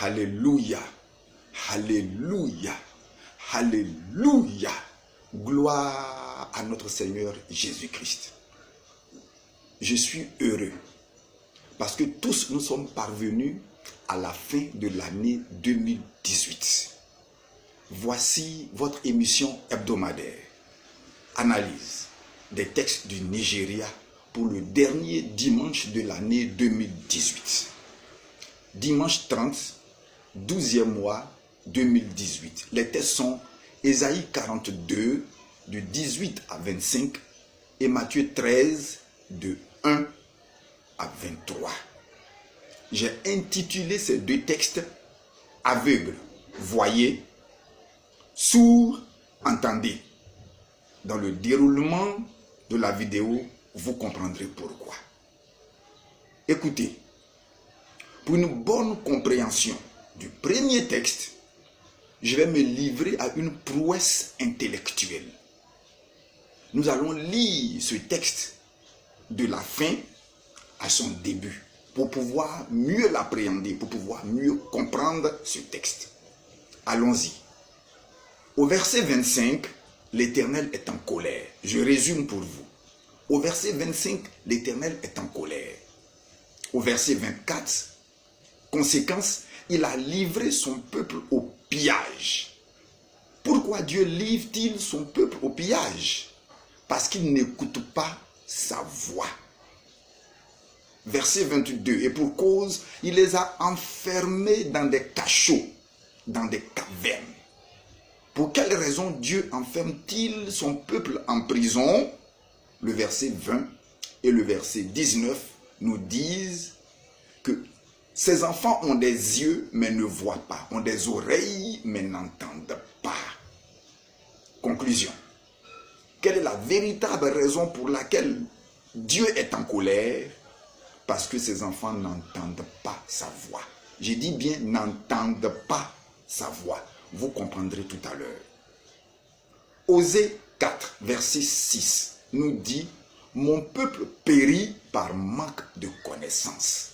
Alléluia. Alléluia. Alléluia. Gloire à notre Seigneur Jésus-Christ. Je suis heureux parce que tous nous sommes parvenus à la fin de l'année 2018. Voici votre émission hebdomadaire. Analyse des textes du Nigeria pour le dernier dimanche de l'année 2018. Dimanche 30, 12e mois 2018. Les textes sont Ésaïe 42, de 18 à 25 et Matthieu 13, de 1 à 23. J'ai intitulé ces deux textes « Aveugle, voyez, sourd, entendez ». Dans le déroulement de la vidéo, vous comprendrez pourquoi. Écoutez, pour une bonne compréhension du premier texte, je vais me livrer à une prouesse intellectuelle. Nous allons lire ce texte de la fin à son début pour pouvoir mieux l'appréhender, pour pouvoir mieux comprendre ce texte. Allons-y. Au verset 25, l'Éternel est en colère. Je résume pour vous. Au verset 25, l'Éternel est en colère. Au verset 24, conséquence, il a livré son peuple au pillage. Pourquoi Dieu livre-t-il son peuple au pillage? Parce qu'il n'écoute pas sa voix. Verset 22, et pour cause, il les a enfermés dans des cachots, dans des cavernes. Pour quelle raison Dieu enferme-t-il son peuple en prison? Le verset 20 et le verset 19 nous disent que ces enfants ont des yeux mais ne voient pas, ont des oreilles mais n'entendent pas. Conclusion. Quelle est la véritable raison pour laquelle Dieu est en colère? Parce que ces enfants n'entendent pas sa voix. J'ai dit bien n'entendent pas sa voix. Vous comprendrez tout à l'heure. Osée 4, verset 6 nous dit « Mon peuple périt par manque de connaissance ».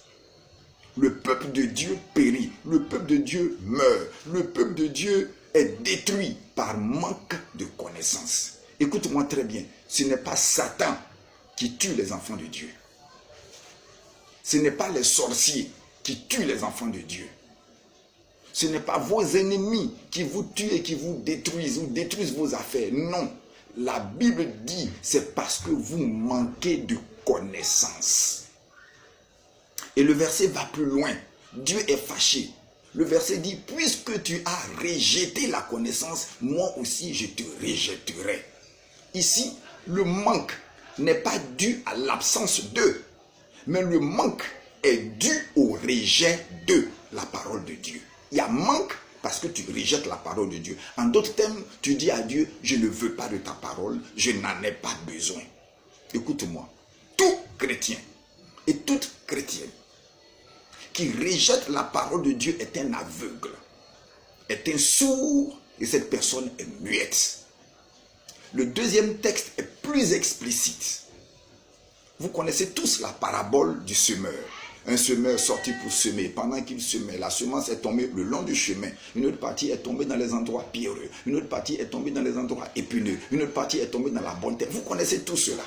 Le peuple de Dieu périt, le peuple de Dieu meurt, le peuple de Dieu est détruit par manque de connaissance. Écoute-moi très bien, ce n'est pas Satan qui tue les enfants de Dieu. Ce n'est pas les sorciers qui tuent les enfants de Dieu. Ce n'est pas vos ennemis qui vous tuent et qui vous détruisent ou détruisent vos affaires. Non, la Bible dit c'est parce que vous manquez de connaissance. Et le verset va plus loin. Dieu est fâché. Le verset dit, puisque tu as rejeté la connaissance, moi aussi je te rejetterai. Ici, le manque n'est pas dû à l'absence d'eux, mais le manque est dû au rejet de la parole de Dieu. Il y a manque parce que tu rejettes la parole de Dieu. En d'autres termes, tu dis à Dieu, je ne veux pas de ta parole, je n'en ai pas besoin. Écoute-moi, tout chrétien et toute chrétienne qui rejette la parole de Dieu est un aveugle, est un sourd et cette personne est muette. Le deuxième texte est plus explicite. Vous connaissez tous la parabole du semeur. Un semeur sorti pour semer. Pendant qu'il semait, la semence est tombée le long du chemin. Une autre partie est tombée dans les endroits pierreux. Une autre partie est tombée dans les endroits épineux. Une autre partie est tombée dans la bonne terre. Vous connaissez tout cela.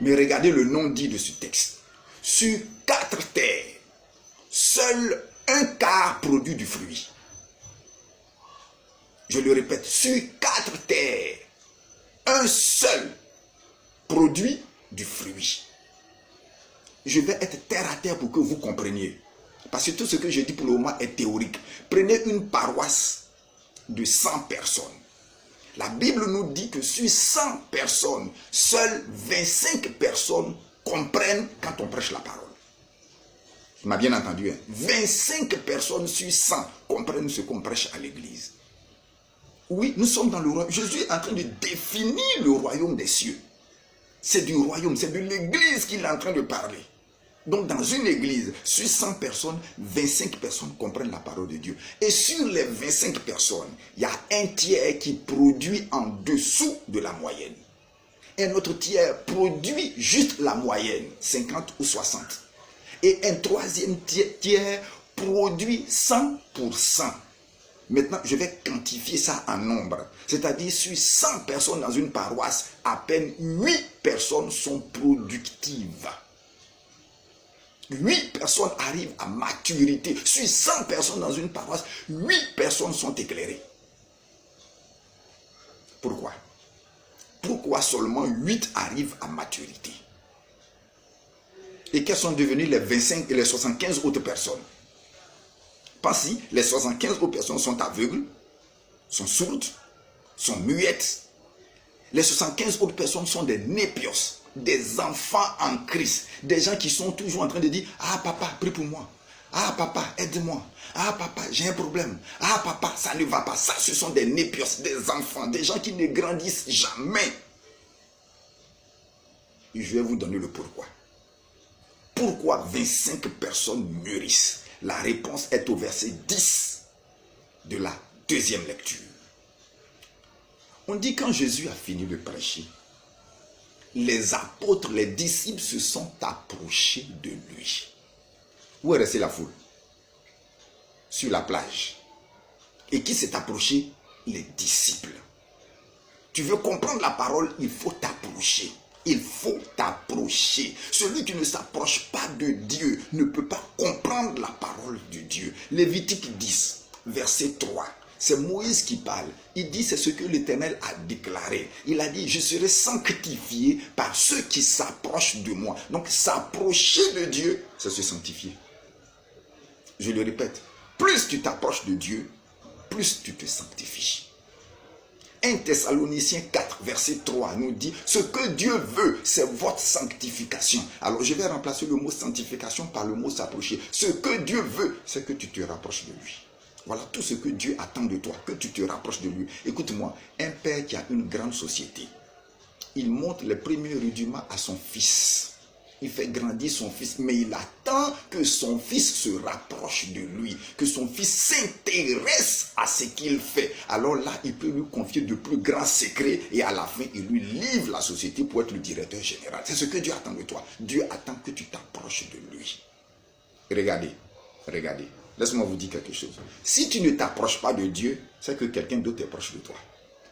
Mais regardez le nom dit de ce texte. Sur 4 terres, seul un quart produit du fruit. Je le répète, sur 4 terres, un seul produit du fruit. Je vais être terre à terre pour que vous compreniez. Parce que tout ce que je dis pour le moment est théorique. Prenez une paroisse de 100 personnes. La Bible nous dit que sur 100 personnes, seules 25 personnes comprennent quand on prêche la parole. Tu m'as bien entendu, hein? 25 personnes sur 100 comprennent ce qu'on prêche à l'église. Oui, nous sommes dans le royaume. Jésus est en train de définir le royaume des cieux. C'est du royaume, c'est de l'église qu'il est en train de parler. Donc dans une église, sur 100 personnes, 25 personnes comprennent la parole de Dieu. Et sur les 25 personnes, il y a un tiers qui produit en dessous de la moyenne. Un autre tiers produit juste la moyenne, 50 ou 60. Et un troisième tiers produit 100%. Maintenant, je vais quantifier ça en nombre. C'est-à-dire, sur 100 personnes dans une paroisse, à peine 8 personnes sont productives. 8 personnes arrivent à maturité. Sur 100 personnes dans une paroisse, 8 personnes sont éclairées. Pourquoi? Pourquoi seulement 8 arrivent à maturité? Et quelles sont devenues les 25 et les 75 autres personnes? Pense si les 75 autres personnes sont aveugles, sont sourdes, sont muettes. Les 75 autres personnes sont des népios, des enfants en Christ, des gens qui sont toujours en train de dire: ah papa, prie pour moi. Ah papa, aide-moi. Ah papa, j'ai un problème. Ah papa, ça ne va pas. Ça, ce sont des népios, des enfants, des gens qui ne grandissent jamais. Et je vais vous donner le pourquoi. Pourquoi 25 personnes mûrissent? La réponse est au verset 10 de la deuxième lecture. On dit quand Jésus a fini de prêcher, les apôtres, les disciples se sont approchés de lui. Où est restée la foule? Sur la plage. Et qui s'est approché? Les disciples. Tu veux comprendre la parole, il faut t'approcher. Il faut t'approcher. Celui qui ne s'approche pas de Dieu ne peut pas comprendre la parole de Dieu. Lévitique 10, verset 3. C'est Moïse qui parle. Il dit, c'est ce que l'Éternel a déclaré. Il a dit, je serai sanctifié par ceux qui s'approchent de moi. Donc, s'approcher de Dieu, c'est se sanctifier. Je le répète, plus tu t'approches de Dieu, plus tu te sanctifies. 1 Thessaloniciens 4, verset 3 nous dit, ce que Dieu veut, c'est votre sanctification. Alors je vais remplacer le mot sanctification par le mot s'approcher. Ce que Dieu veut, c'est que tu te rapproches de lui. Voilà tout ce que Dieu attend de toi, que tu te rapproches de lui. Écoute-moi, un père qui a une grande société, il montre les premiers rudiments à son fils. Il fait grandir son fils, mais il attend que son fils se rapproche de lui, que son fils s'intéresse à ce qu'il fait. Alors là, il peut lui confier de plus grands secrets et à la fin, il lui livre la société pour être le directeur général. C'est ce que Dieu attend de toi. Dieu attend que tu t'approches de lui. Regardez, regardez. Laisse-moi vous dire quelque chose. Si tu ne t'approches pas de Dieu, c'est que quelqu'un d'autre est proche de toi.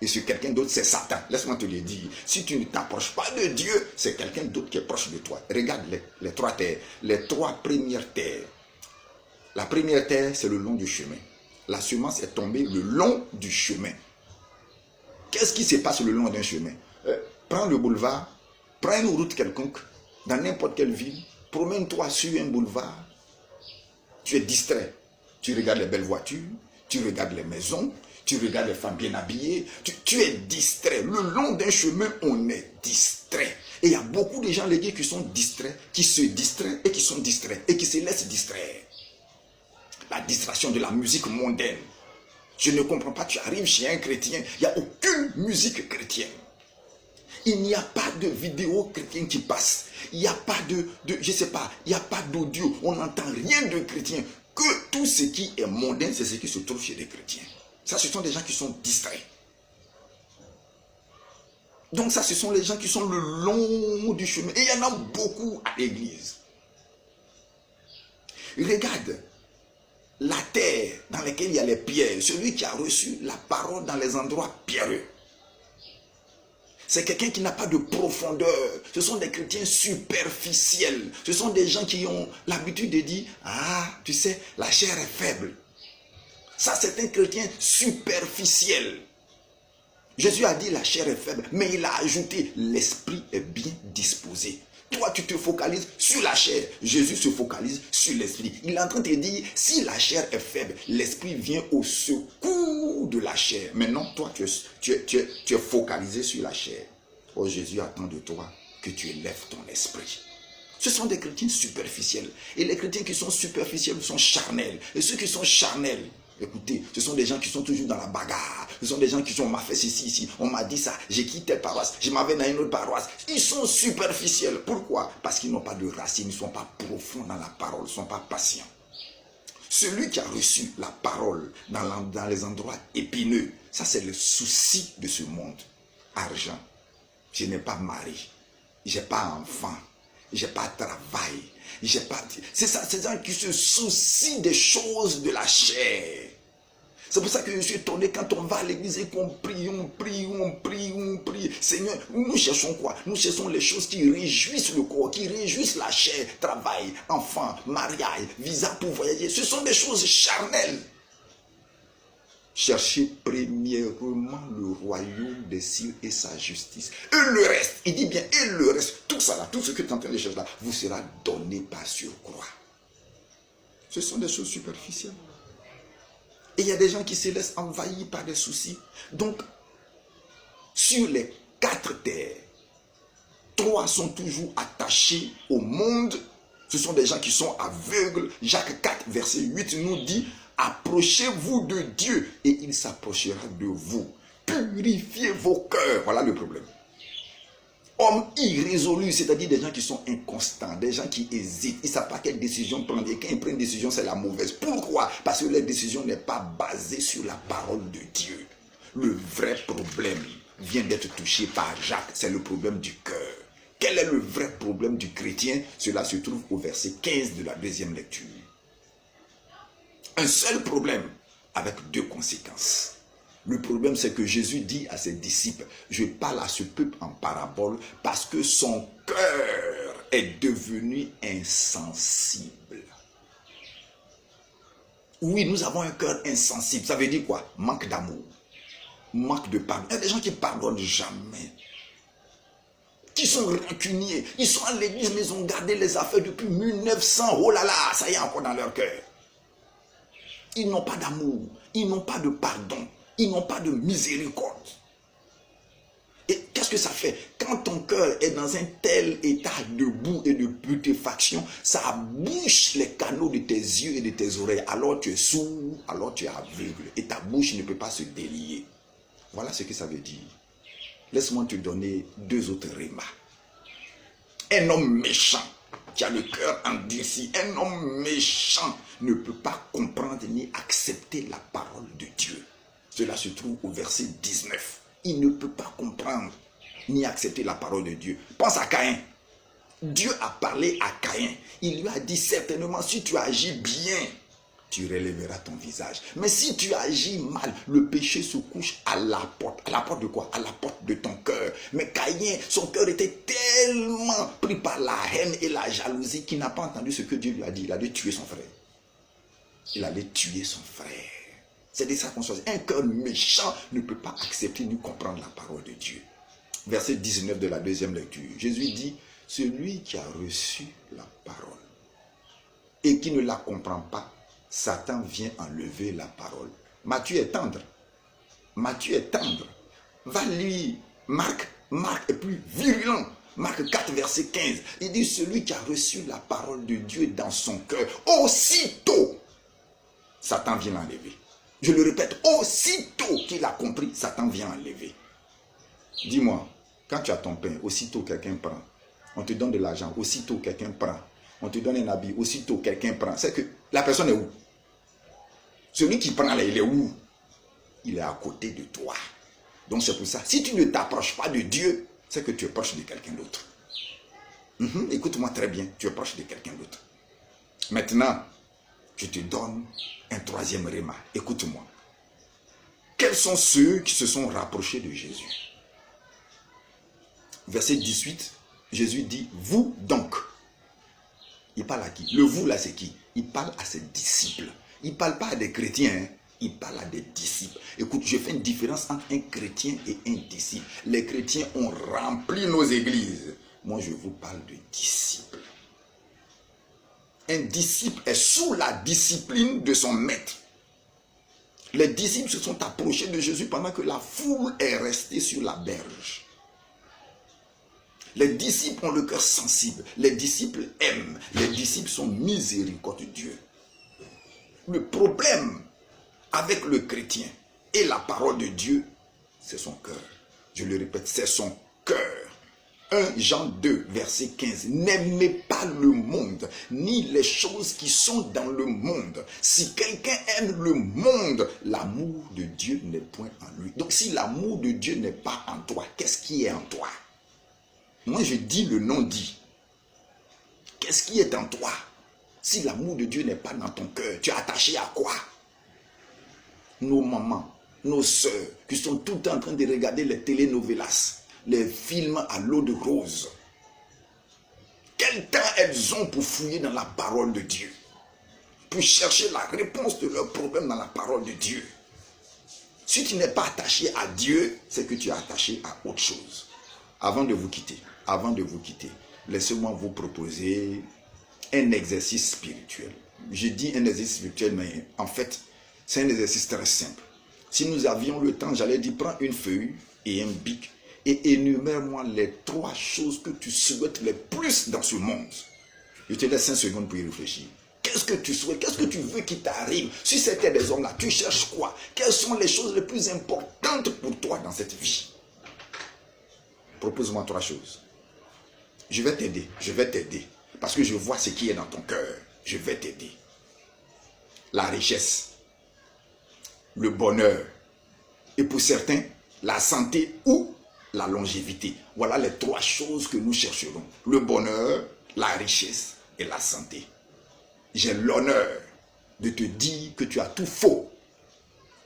Et sur quelqu'un d'autre, c'est Satan. Laisse-moi te le dire. Si tu ne t'approches pas de Dieu, c'est quelqu'un d'autre qui est proche de toi. Regarde les trois terres. Les trois premières terres. La première terre, c'est le long du chemin. La semence est tombée le long du chemin. Qu'est-ce qui se passe le long d'un chemin? Prends le boulevard, prends une route quelconque, dans n'importe quelle ville, promène-toi sur un boulevard. Tu es distrait. Tu regardes les belles voitures, tu regardes les maisons, tu regardes les femmes bien habillées, tu es distrait. Le long d'un chemin, on est distrait. Et il y a beaucoup de gens, les gars, qui sont distraits, qui se distraient et qui sont distraits et qui se laissent distraire. La distraction de la musique mondaine. Je ne comprends pas, tu arrives chez un chrétien, il n'y a aucune musique chrétienne. Il n'y a pas de vidéo chrétienne qui passe. Il n'y a pas je sais pas, il n'y a pas d'audio. On n'entend rien de chrétien. Que tout ce qui est mondain, c'est ce qui se trouve chez les chrétiens. Ça, ce sont des gens qui sont distraits. Donc ça, ce sont les gens qui sont le long du chemin. Et il y en a beaucoup à l'église. Regarde, la terre dans laquelle il y a les pierres, celui qui a reçu la parole dans les endroits pierreux. C'est quelqu'un qui n'a pas de profondeur. Ce sont des chrétiens superficiels. Ce sont des gens qui ont l'habitude de dire, ah, tu sais, la chair est faible. Ça, c'est un chrétien superficiel. Jésus a dit la chair est faible, mais il a ajouté l'esprit est bien disposé. Toi, tu te focalises sur la chair. Jésus se focalise sur l'esprit. Il est en train de te dire, si la chair est faible, l'esprit vient au secours de la chair. Mais non, toi, tu es focalisé sur la chair. Oh, Jésus attend de toi que tu élèves ton esprit. Ce sont des chrétiens superficiels. Et les chrétiens qui sont superficiels sont charnels. Et ceux qui sont charnels, écoutez, ce sont des gens qui sont toujours dans la bagarre. Ce sont des gens qui sont, on m'a fait ceci, ici, on m'a dit ça, j'ai quitté telle paroisse, je m'avais dans une autre paroisse. Ils sont superficiels. Pourquoi? Parce qu'ils n'ont pas de racines, ils ne sont pas profonds dans la parole, ils ne sont pas patients. Celui qui a reçu la parole dans les endroits épineux, ça c'est le souci de ce monde. Argent, je n'ai pas mari, je n'ai pas enfant, j'ai pas de travail, j'ai pas... C'est ça, c'est ça qui se soucie des choses de la chair. C'est pour ça que je suis étonné quand on va à l'église et qu'on prie, on prie, on prie, on prie. Seigneur, nous cherchons quoi? Nous cherchons les choses qui réjouissent le corps, qui réjouissent la chair, travail, enfant, mariage, visa pour voyager. Ce sont des choses charnelles. Cherchez premièrement le royaume des cieux et sa justice. Et le reste, il dit bien, et le reste, tout ça là, tout ce que tu es en train de chercher là, vous sera donné par surcroît. Ce sont des choses superficielles. Et il y a des gens qui se laissent envahir par des soucis. Donc, sur les 4 terres, 3 sont toujours attachés au monde. Ce sont des gens qui sont aveugles. Jacques 4, verset 8 nous dit, approchez-vous de Dieu et il s'approchera de vous. Purifiez vos cœurs. Voilà le problème. Hommes irrésolus, c'est-à-dire des gens qui sont inconstants, des gens qui hésitent, ils ne savent pas quelle décision prendre. Et quand ils prennent une décision, c'est la mauvaise. Pourquoi? Parce que leur décision n'est pas basée sur la parole de Dieu. Le vrai problème vient d'être touché par Jacques, c'est le problème du cœur. Quel est le vrai problème du chrétien? Cela se trouve au verset 15 de la deuxième lecture. Un seul problème avec 2 conséquences. Le problème, c'est que Jésus dit à ses disciples, je parle à ce peuple en parabole parce que son cœur est devenu insensible. Oui, nous avons un cœur insensible. Ça veut dire quoi? Manque d'amour, manque de pardon. Il y a des gens qui ne pardonnent jamais, qui sont rancuniers. Ils sont à l'église, mais ils ont gardé les affaires depuis 1900. Oh là là, ça y est encore dans leur cœur. Ils n'ont pas d'amour, ils n'ont pas de pardon. Ils n'ont pas de miséricorde. Et qu'est-ce que ça fait? Quand ton cœur est dans un tel état de boue et de putréfaction, ça bouche les canaux de tes yeux et de tes oreilles. Alors tu es sourd, alors tu es aveugle. Et ta bouche ne peut pas se délier. Voilà ce que ça veut dire. Laisse-moi te donner 2 autres rémas. Un homme méchant qui a le cœur endurci, un homme méchant ne peut pas comprendre ni accepter la parole de Dieu. Cela se trouve au verset 19. Il ne peut pas comprendre ni accepter la parole de Dieu. Pense à Caïn. Dieu a parlé à Caïn. Il lui a dit certainement, si tu agis bien, tu relèveras ton visage. Mais si tu agis mal, le péché se couche à la porte. À la porte de quoi? À la porte de ton cœur. Mais Caïn, son cœur était tellement pris par la haine et la jalousie qu'il n'a pas entendu ce que Dieu lui a dit. Il allait tuer son frère. Il allait tuer son frère. C'est de ça qu'on choisit. Un cœur méchant ne peut pas accepter ni comprendre la parole de Dieu. Verset 19 de la deuxième lecture. Jésus dit, celui qui a reçu la parole et qui ne la comprend pas, Satan vient enlever la parole. Matthieu est tendre. Matthieu est tendre. Va lire Marc. Marc est plus virulent. Marc 4, verset 15. Il dit, celui qui a reçu la parole de Dieu dans son cœur, aussitôt, Satan vient l'enlever. Je le répète, aussitôt qu'il a compris, Satan vient enlever. Dis-moi, quand tu as ton pain, aussitôt quelqu'un prend. On te donne de l'argent, aussitôt quelqu'un prend. On te donne un habit, aussitôt quelqu'un prend. C'est que la personne est où? Celui qui prend là, il est où? Il est à côté de toi. Donc c'est pour ça, si tu ne t'approches pas de Dieu, c'est que tu es proche de quelqu'un d'autre. Écoute-moi très bien, tu es proche de quelqu'un d'autre. Maintenant, je te donne un 3e réma. Écoute-moi. Quels sont ceux qui se sont rapprochés de Jésus? Verset 18, Jésus dit, vous donc. Il parle à qui? Le vous là, c'est qui? Il parle à ses disciples. Il ne parle pas à des chrétiens, hein? Il parle à des disciples. Écoute, je fais une différence entre un chrétien et un disciple. Les chrétiens ont rempli nos églises. Moi, je vous parle de disciples. Un disciple est sous la discipline de son maître. Les disciples se sont approchés de Jésus pendant que la foule est restée sur la berge. Les disciples ont le cœur sensible. Les disciples aiment. Les disciples sont miséricordieux. Le problème avec le chrétien et la parole de Dieu, c'est son cœur. Je le répète, c'est son cœur. 1 Jean 2, verset 15. N'aimez pas le monde, ni les choses qui sont dans le monde. Si quelqu'un aime le monde, l'amour de Dieu n'est point en lui. Donc si l'amour de Dieu n'est pas en toi, qu'est-ce qui est en toi? Moi je dis le non dit. Qu'est-ce qui est en toi? Si l'amour de Dieu n'est pas dans ton cœur, tu es attaché à quoi? Nos mamans, nos soeurs, qui sont tout le temps en train de regarder les telenovelas, les films à l'eau de rose. Quel temps elles ont pour fouiller dans la parole de Dieu? Pour chercher la réponse de leurs problèmes dans la parole de Dieu. Si tu n'es pas attaché à Dieu, c'est que tu es attaché à autre chose. Avant de vous quitter, laissez-moi vous proposer un exercice spirituel. Je dis un exercice spirituel, mais en fait, c'est un exercice très simple. Si nous avions le temps, j'allais dire, prends une feuille et un bic et énumère-moi les 3 choses que tu souhaites le plus dans ce monde. Je te laisse 5 secondes pour y réfléchir. Qu'est-ce que tu souhaites? Qu'est-ce que tu veux qui t'arrive? Si c'était des hommes là, tu cherches quoi? Quelles sont les choses les plus importantes pour toi dans cette vie? Propose-moi 3 choses. Je vais t'aider. Parce que je vois ce qui est dans ton cœur. Je vais t'aider. La richesse, le bonheur, et pour certains, la santé ou la longévité. Voilà les 3 choses que nous chercherons. Le bonheur, la richesse et la santé. J'ai l'honneur de te dire que tu as tout faux.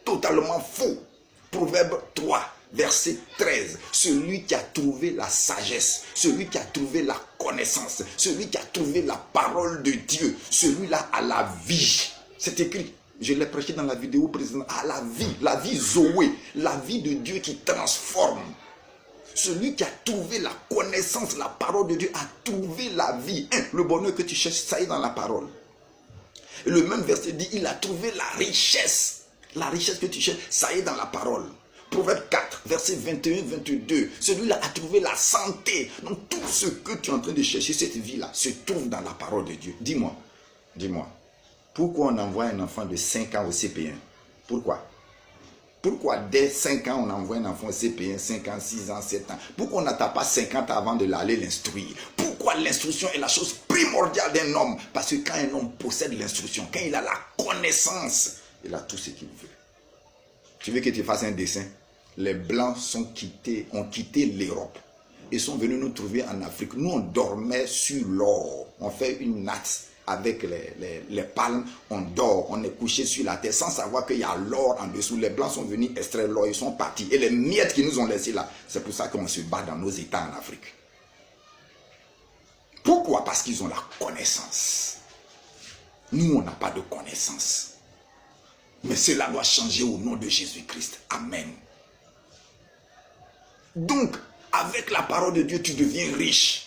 Totalement faux. Proverbe 3, verset 13. Celui qui a trouvé la sagesse, celui qui a trouvé la connaissance, celui qui a trouvé la parole de Dieu, celui-là a la vie. C'est écrit. Je l'ai prêché dans la vidéo précédente. À la vie Zoé, la vie de Dieu qui transforme. Celui qui a trouvé la connaissance, la parole de Dieu, a trouvé la vie. Le bonheur que tu cherches, ça y est dans la parole. Et le même verset dit, il a trouvé la richesse. La richesse que tu cherches, ça y est dans la parole. Proverbe 4, verset 21-22. Celui-là a trouvé la santé. Donc tout ce que tu es en train de chercher, cette vie-là, se trouve dans la parole de Dieu. Dis-moi. Pourquoi on envoie un enfant de 5 ans au CP1? Pourquoi dès 5 ans on envoie un enfant au CP1, 5 ans, 6 ans, 7 ans? Pourquoi on n'attend pas 50 ans avant de l'aller l'instruire? Pourquoi l'instruction est la chose primordiale d'un homme? Parce que quand un homme possède l'instruction, quand il a la connaissance, il a tout ce qu'il veut. Tu veux que tu fasses un dessin? Les Blancs ont quitté l'Europe et sont venus nous trouver en Afrique. Nous, on dormait sur l'or. On fait une natte avec les palmes, on dort, on est couché sur la terre sans savoir qu'il y a l'or en dessous. Les Blancs sont venus extraire l'or, ils sont partis. Et les miettes qu'ils nous ont laissées là, c'est pour ça qu'on se bat dans nos États en Afrique. Pourquoi? Parce qu'ils ont la connaissance. Nous, on n'a pas de connaissance. Mais cela doit changer au nom de Jésus-Christ. Amen. Donc, avec la parole de Dieu, tu deviens riche.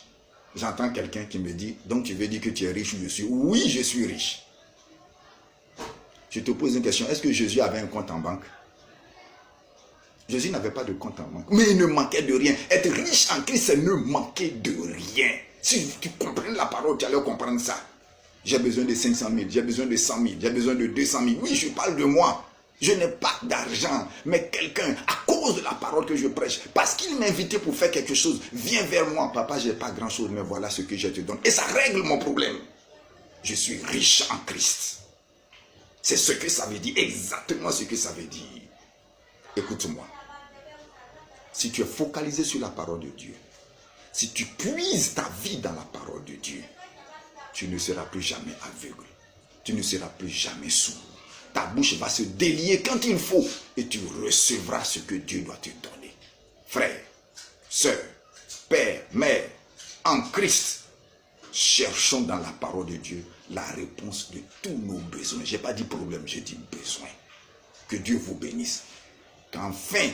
J'entends quelqu'un qui me dit, donc tu veux dire que tu es riche ou je suis? Oui, je suis riche. Je te pose une question, est-ce que Jésus avait un compte en banque? Jésus n'avait pas de compte en banque, mais il ne manquait de rien. Être riche en Christ, c'est ne manquer de rien. Si tu comprends la parole, tu allais comprendre ça. J'ai besoin de 500 000, j'ai besoin de 100 000, j'ai besoin de 200 000. Oui, je parle de moi. Je n'ai pas d'argent, mais quelqu'un, à cause de la parole que je prêche, parce qu'il m'a invité pour faire quelque chose, viens vers moi. Papa, je n'ai pas grand-chose, mais voilà ce que je te donne. Et ça règle mon problème. Je suis riche en Christ. C'est ce que ça veut dire, exactement ce que ça veut dire. Écoute-moi. Si tu es focalisé sur la parole de Dieu, si tu puises ta vie dans la parole de Dieu, tu ne seras plus jamais aveugle. Tu ne seras plus jamais sourd. Ta bouche va se délier quand il faut et tu recevras ce que Dieu doit te donner. Frère, sœur, père, mère, en Christ, cherchons dans la parole de Dieu la réponse de tous nos besoins. Je n'ai pas dit problème, j'ai dit besoin. Que Dieu vous bénisse. Qu'en fin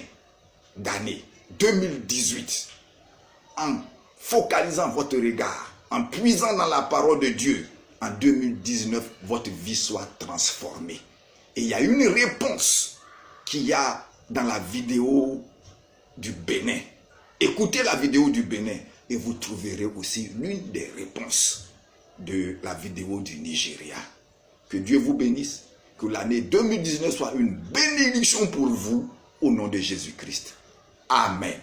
d'année 2018, en focalisant votre regard, en puisant dans la parole de Dieu, en 2019, votre vie soit transformée. Et il y a une réponse qu'il y a dans la vidéo du Bénin. Écoutez la vidéo du Bénin et vous trouverez aussi l'une des réponses de la vidéo du Nigeria. Que Dieu vous bénisse. Que l'année 2019 soit une bénédiction pour vous au nom de Jésus-Christ. Amen.